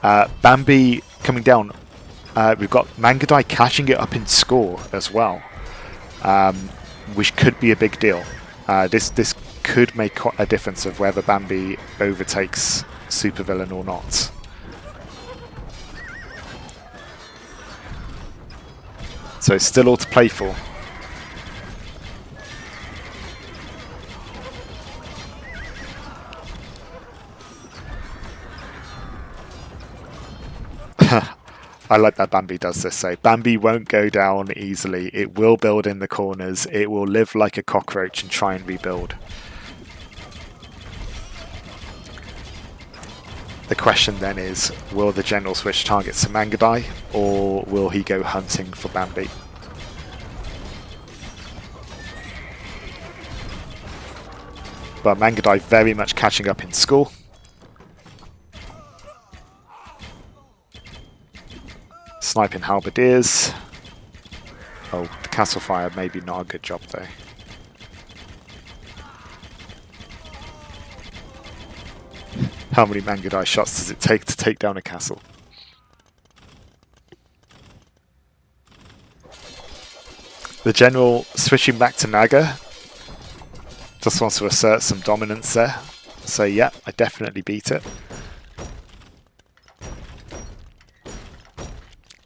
Bambi coming down. We've got MangudAI catching it up in score as well, which could be a big deal. This could make a difference of whether Bambi overtakes SuperVillain or not. So it's still all to play for. I like that Bambi does this. So Bambi won't go down easily. It will build in the corners. It will live like a cockroach and try and rebuild. The question then is, will the general switch targets to MangudAI, or will he go hunting for Bambi? But MangudAI very much catching up in score. Sniping halberdiers. Oh, the castle fire maybe not a good job though. How many MangudAI shots does it take to take down a castle? The general switching back to Naga. Just wants to assert some dominance there. So yeah, I definitely beat it.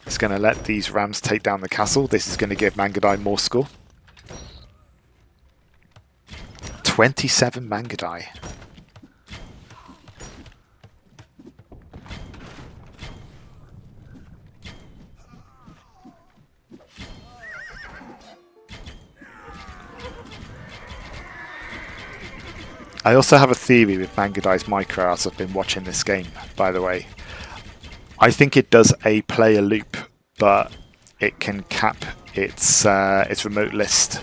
It's going to let these rams take down the castle. This is going to give MangudAI more score. 27 MangudAI. I also have a theory with MangudAI's micro as I've been watching this game, by the way. I think it does a player loop, but it can cap its remote list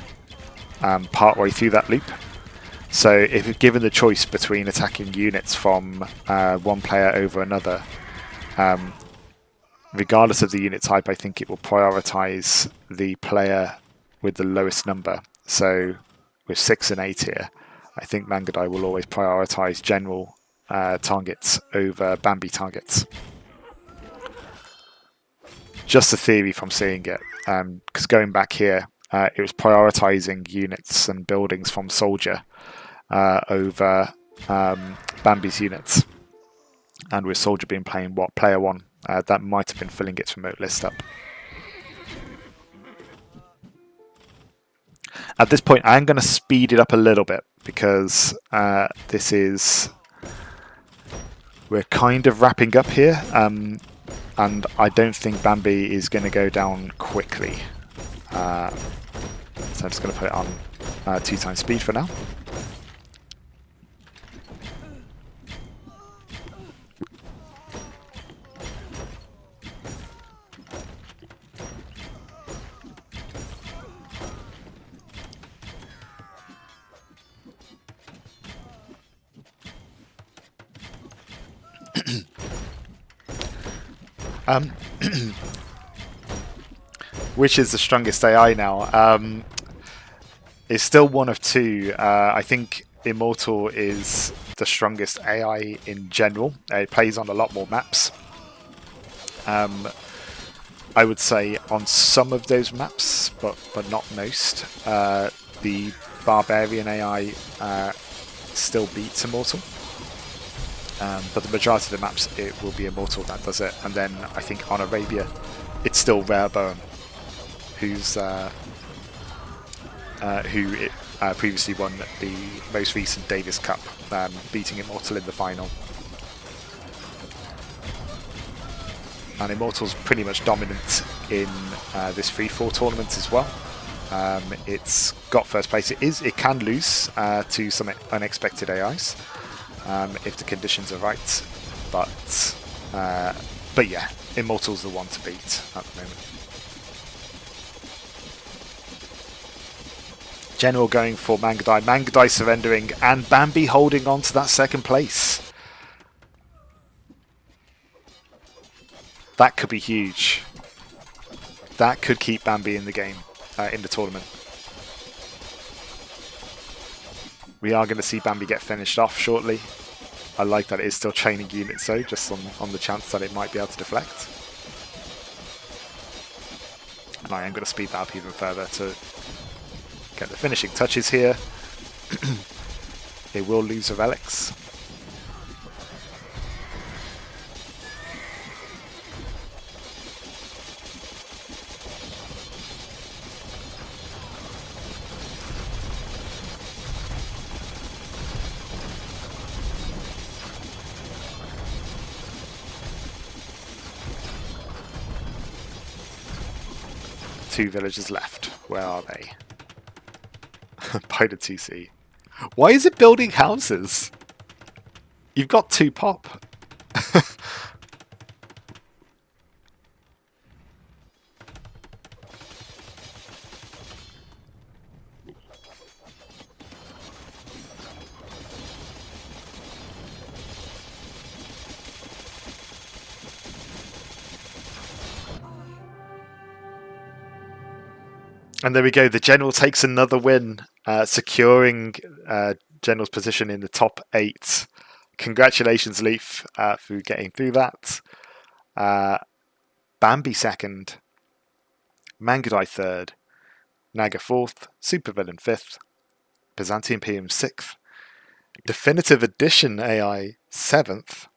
partway through that loop. So if you're given the choice between attacking units from one player over another, regardless of the unit type, I think it will prioritize the player with the lowest number. So with 6 and 8 here, I think MangudAI will always prioritize general targets over Bambi targets. Just a theory from seeing it, because going back here, it was prioritizing units and buildings from Soldier over Bambi's units. And with Soldier being playing what, player 1, that might have been filling its remote list up. At this point, I'm going to speed it up a little bit because we're kind of wrapping up here, and I don't think Bambi is going to go down quickly. So I'm just going to put it on 2x speed for now. Which is the strongest AI now? It's still one of two. I think Immortal is the strongest AI in general. It plays on a lot more maps. I would say on some of those maps, but not most. The Barbarian AI still beats Immortal. But the majority of the maps, it will be Immortal that does it. And then I think on Arabia, it's still Rarebone, who previously won the most recent Davis Cup, beating Immortal in the final. And Immortal's pretty much dominant in this free-for-all tournament as well. It's got first place. It can lose to some unexpected AIs. If the conditions are right, but yeah, Immortal's the one to beat at the moment. General going for MangudAI, MangudAI surrendering, and Bambi holding on to that second place. That could be huge. That could keep Bambi in the game, in the tournament. We are going to see Bambi get finished off shortly. I like that it is still training units though, just on the chance that it might be able to deflect. And I am going to speed that up even further to get the finishing touches here. It will lose the relics. Two villagers left. Where are they? By the TC. Why is it building houses? You've got 2 pop. And there we go. The General takes another win, securing General's position in the top 8. Congratulations, Leif, for getting through that. Bambi 2nd, MangudAI 3rd, Naga 4th, SuperVillain 5th, Byzantii Imperium 6th, Definitive Edition AI 7th,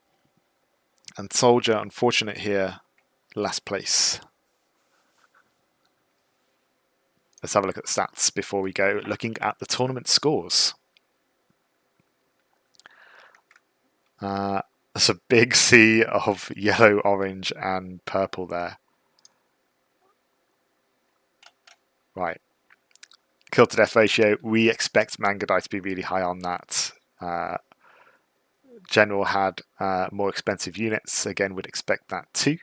and Soldier, unfortunate here, last place. Let's have a look at the stats before we go looking at the tournament scores. There's a big sea of yellow, orange, and purple there. Right. Kill to death ratio. We expect MangudAI to be really high on that. General had more expensive units. Again, would expect that too.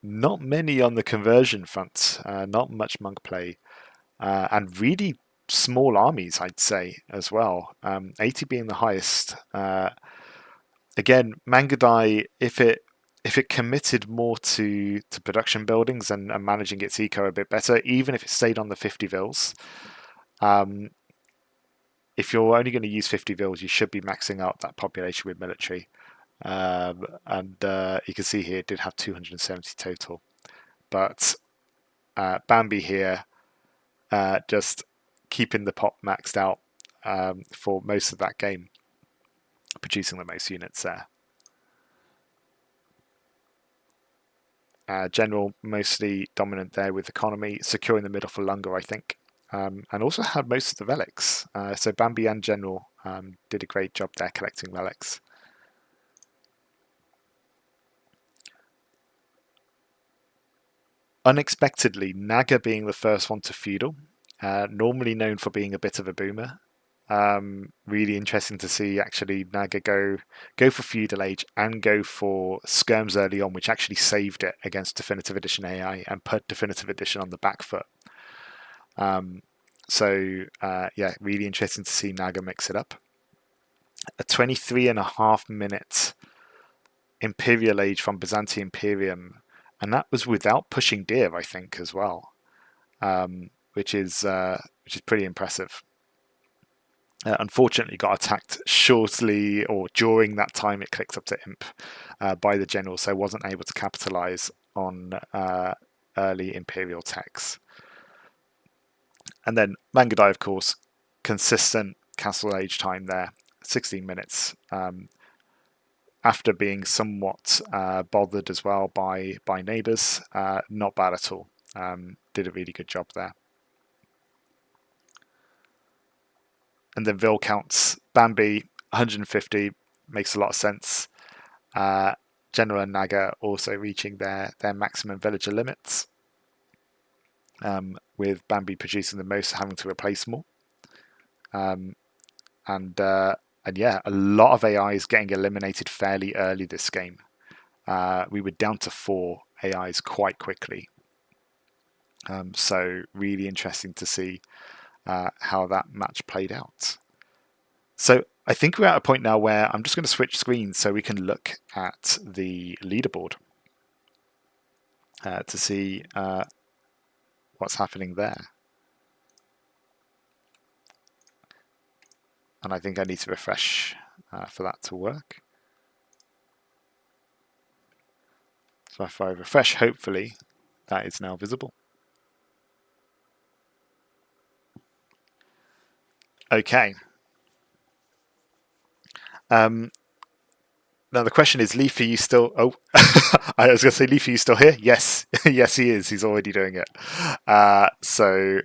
Not many on the conversion front. Not much monk play, and really small armies, I'd say as well. 80 being the highest. Again, MangudAI, if it committed more to production buildings and managing its eco a bit better, even if it stayed on the 50 vills, if you're only going to use 50 vills, you should be maxing out that population with military. And you can see here it did have 270 total. But Bambi here, just keeping the pop maxed out for most of that game, producing the most units there. General mostly dominant there with economy, securing the middle for longer, I think. And also had most of the relics. So Bambi and General did a great job there collecting relics. Unexpectedly, Naga being the first one to feudal, normally known for being a bit of a boomer. Really interesting to see actually Naga go for feudal age and go for skirms early on, which actually saved it against Definitive Edition AI and put Definitive Edition on the back foot. So yeah, really interesting to see Naga mix it up. A 23.5-minute Imperial Age from Byzantii Imperium, and that was without pushing deer, I think, as well, which is pretty impressive. Unfortunately, got attacked shortly or during that time it clicked up to Imp by the General, so wasn't able to capitalize on early Imperial techs. And then MangudAI, of course, consistent castle age time there, 16 minutes. After being somewhat bothered as well by neighbours, not bad at all. Did a really good job there. And then Vil counts. Bambi, 150, makes a lot of sense. General and Naga also reaching their maximum villager limits. With Bambi producing the most, having to replace more. And yeah, a lot of AIs getting eliminated fairly early this game. We were down to 4 AIs quite quickly. So really interesting to see how that match played out. So I think we're at a point now where I'm just going to switch screens so we can look at the leaderboard to see what's happening there. And I think I need to refresh for that to work. So if I refresh, hopefully that is now visible. Okay. Now the question is, Leif, are you still... Oh, I was going to say, Leif, are you still here? Yes. Yes, he is. He's already doing it. So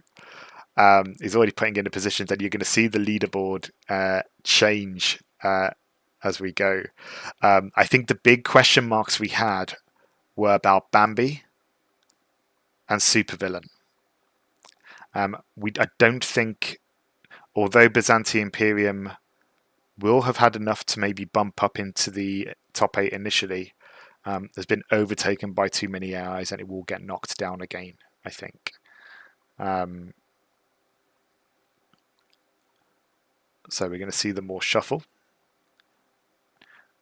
he's already putting into positions, and you're going to see the leaderboard change as we go. I think the big question marks we had were about Bambi and SuperVillain. I don't think, although Byzantii Imperium will have had enough to maybe bump up into the top 8 initially, has been overtaken by too many AIs, and it will get knocked down again, I think. So we're going to see the more shuffle.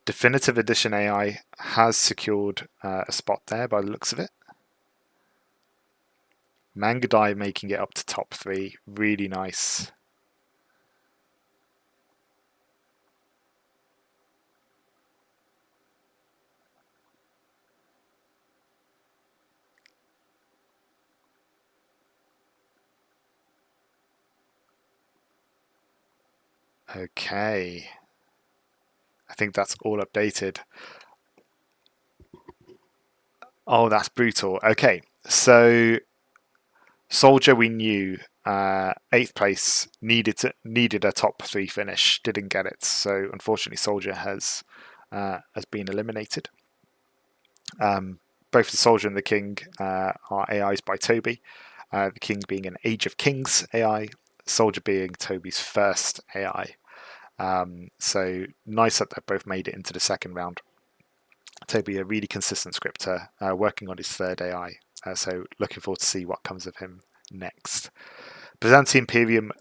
Definitive Edition AI has secured a spot there by the looks of it. MangudAI making it up to top 3, really nice. Okay. I think that's all updated. Oh, that's brutal. Okay, so Soldier, we knew 8th place, needed a top 3 finish, didn't get it. So unfortunately, Soldier has been eliminated. Both the Soldier and the King are AIs by Tobi. The King being an Age of Kings AI, Soldier being Tobi's first AI. So nice that they both made it into the second round. Tobi, a really consistent scripter, working on his third AI. So looking forward to see what comes of him next. Byzantii Imperium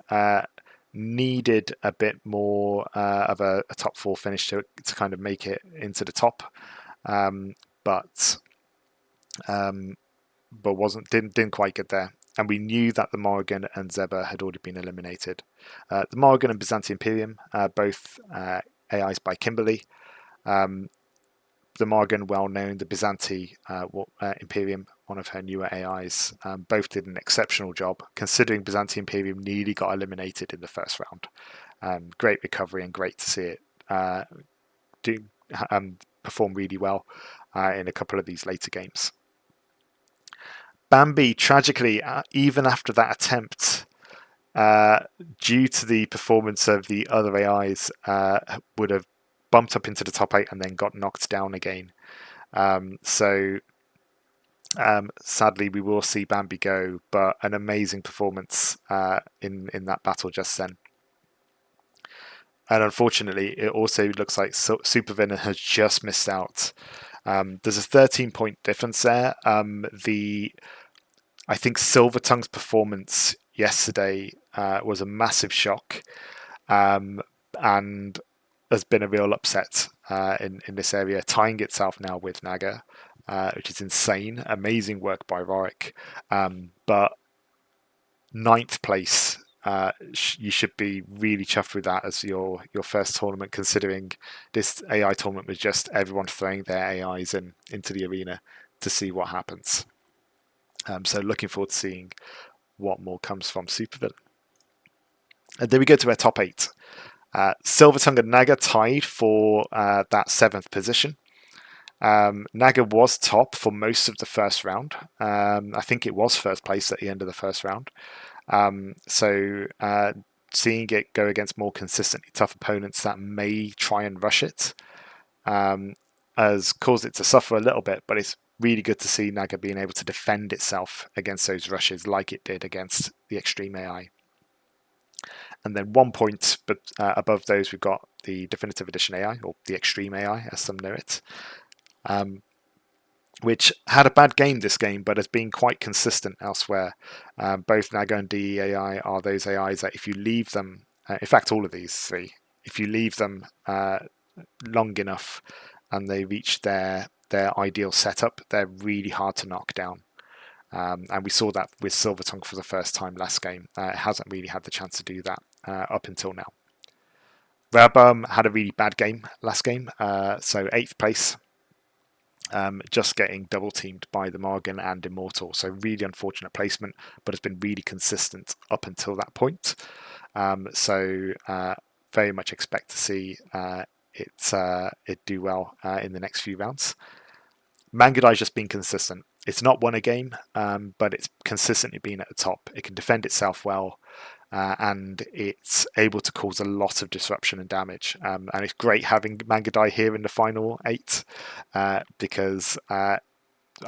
needed a bit more of a top 4 finish to kind of make it into the top, but didn't quite get there. And we knew that the Morrigan and Zeba had already been eliminated. The Morrigan and Byzantii Imperium, both AIs by Kimberly. The Morrigan, well known, the Byzantii Imperium, one of her newer AIs, both did an exceptional job, considering Byzantii Imperium nearly got eliminated in the first round. Great recovery and great to see it perform really well in a couple of these later games. Bambi, tragically, even after that attempt, due to the performance of the other AIs, would have bumped up into the top 8 and then got knocked down again. Sadly, we will see Bambi go, but an amazing performance in that battle just then. And unfortunately, it also looks like SuperVillain has just missed out. There's a 13-point difference there. I think Silvertongue's performance yesterday was a massive shock, and has been a real upset in this area, tying itself now with Naga, which is insane. Amazing work by Rorik, but 9th place. You should be really chuffed with that as your first tournament, considering this AI tournament was just everyone throwing their AIs into the arena to see what happens. So looking forward to seeing what more comes from SuperVillain. And then we go to our top 8. Silvertongue and Naga tied for that 7th position. Naga was top for most of the first round. I think it was first place at the end of the first round. So seeing it go against more consistently tough opponents that may try and rush it has caused it to suffer a little bit, but it's really good to see Naga being able to defend itself against those rushes like it did against the Extreme AI. And then 1 point above those, we've got the Definitive Edition AI, or the Extreme AI, as some know it, which had a bad game this game, but has been quite consistent elsewhere. Both Naga and DEAI are those AIs that if you leave them, in fact, all of these three, if you leave them long enough and they reach their ideal setup, they're really hard to knock down. And we saw that with Silvertongue for the first time last game. It hasn't really had the chance to do that up until now. Rarebum had a really bad game last game, so 8th place, just getting double teamed by the Morgan and Immortal. So really unfortunate placement, but has been really consistent up until that point. So very much expect to see it do well in the next few rounds. MangudAI's just been consistent. It's not won a game, but it's consistently been at the top. It can defend itself well, and it's able to cause a lot of disruption and damage. And it's great having MangudAI here in the final 8, because a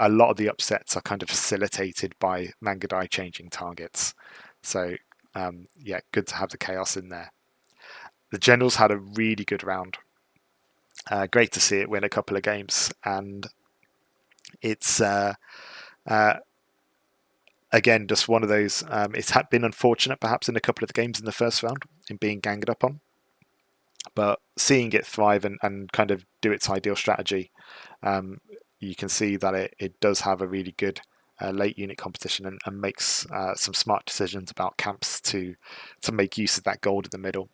lot of the upsets are kind of facilitated by MangudAI changing targets. So yeah, good to have the chaos in there. The Generals had a really good round. Great to see it win a couple of games, and it's again just one of those. It's been unfortunate perhaps in a couple of the games in the first round in being ganged up on, but seeing it thrive and kind of do its ideal strategy, you can see that it does have a really good late unit competition and makes some smart decisions about camps to make use of that gold in the middle.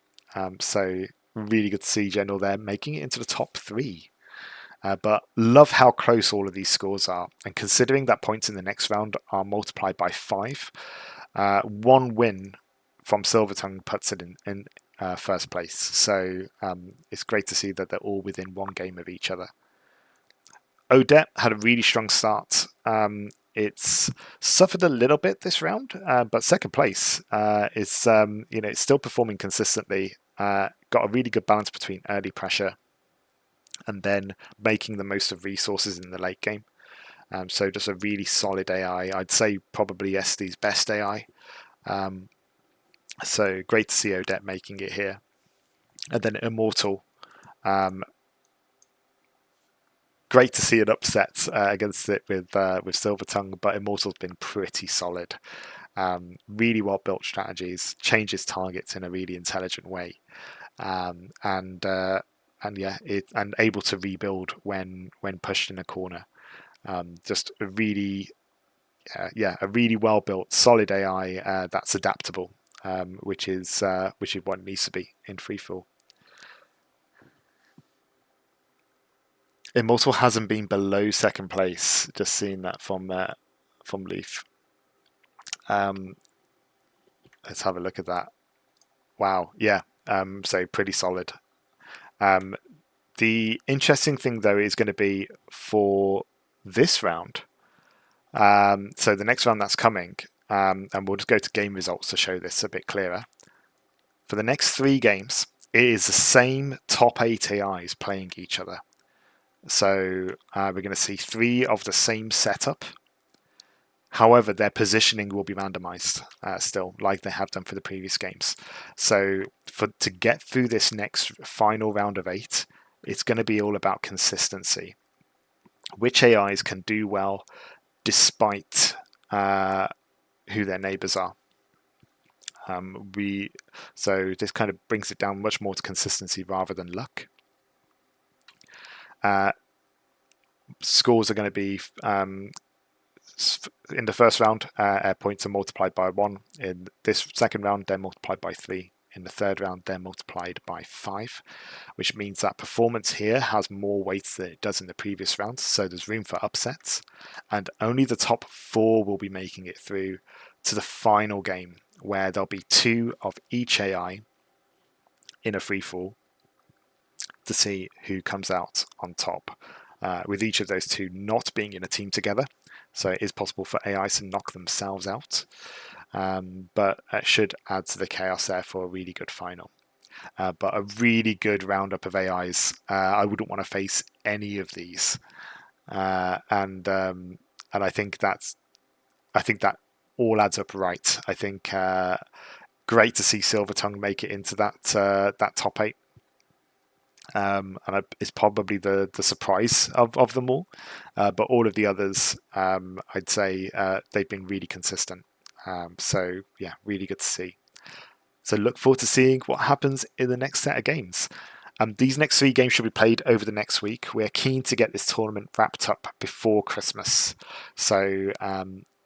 So really good to see General there making it into the top 3. But love how close all of these scores are. And considering that points in the next round are multiplied by 5, 1 win from Silvertongue puts it in first place. So it's great to see that they're all within 1 game of each other. Odette had a really strong start. It's suffered a little bit this round, but second place is it's still performing consistently. Got a really good balance between early pressure and then making the most of resources in the late game. So just a really solid AI. I'd say probably SD's best AI. So great to see Odette making it here. And then Immortal. Great to see an upset against it with Silvertongue, but Immortal's been pretty solid. Really well built strategies, changes targets in a really intelligent way, and able to rebuild when pushed in a corner. Just a really well built, solid AI that's adaptable, which is what it needs to be in freefall. Immortal hasn't been below second place. Just seeing that from Leif. Let's have a look at that. Wow, yeah. So pretty solid. The interesting thing though is going to be for this round. So the next round that's coming, and we'll just go to game results to show this a bit clearer. For the next 3 games, it is the same top 8 AIs playing each other. So we're going to see 3 of the same setup. However, their positioning will be randomized still, like they have done for the previous games. So to get through this next final round of 8, it's going to be all about consistency. Which AIs can do well despite who their neighbors are. So this kind of brings it down much more to consistency rather than luck. Scores are going to be in the first round, air points are multiplied by 1. In this second round, they're multiplied by 3. In the third round, they're multiplied by 5, which means that performance here has more weights than it does in the previous rounds. So there's room for upsets, and only the top 4 will be making it through to the final game, where there'll be 2 of each AI in a free-fall to see who comes out on top, with each of those 2 not being in a team together. So it is possible for AIs to knock themselves out, but it should add to the chaos there for a really good final. But a really good roundup of AIs. I wouldn't want to face any of these, and I think that all adds up right. I think great to see Silvertongue make it into that top 8. And it's probably the surprise of them all, but all of the others, I'd say they've been really consistent. So yeah, really good to see. So look forward to seeing what happens in the next set of games. These next 3 games should be played over the next week. We're keen to get this tournament wrapped up before Christmas. So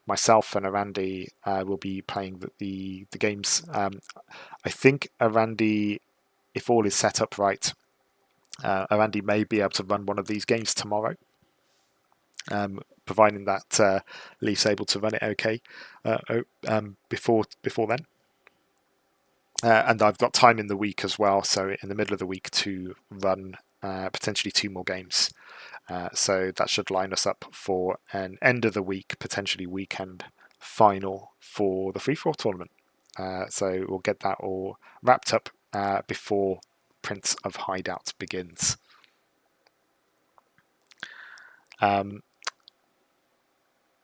myself and Arandi will be playing the games. I think Arandi, if all is set up right, Arandi may be able to run one of these games tomorrow, providing that Leif's able to run it okay before then. And I've got time in the week as well, so in the middle of the week to run potentially 2 more games. So that should line us up for an end of the week, potentially weekend final for the free-for-all tournament. So we'll get that all wrapped up before Prince of Hideout begins.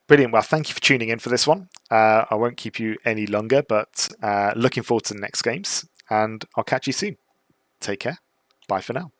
Brilliant. Well, thank you for tuning in for this one. I won't keep you any longer, but looking forward to the next games, and I'll catch you soon. Take care. Bye for now.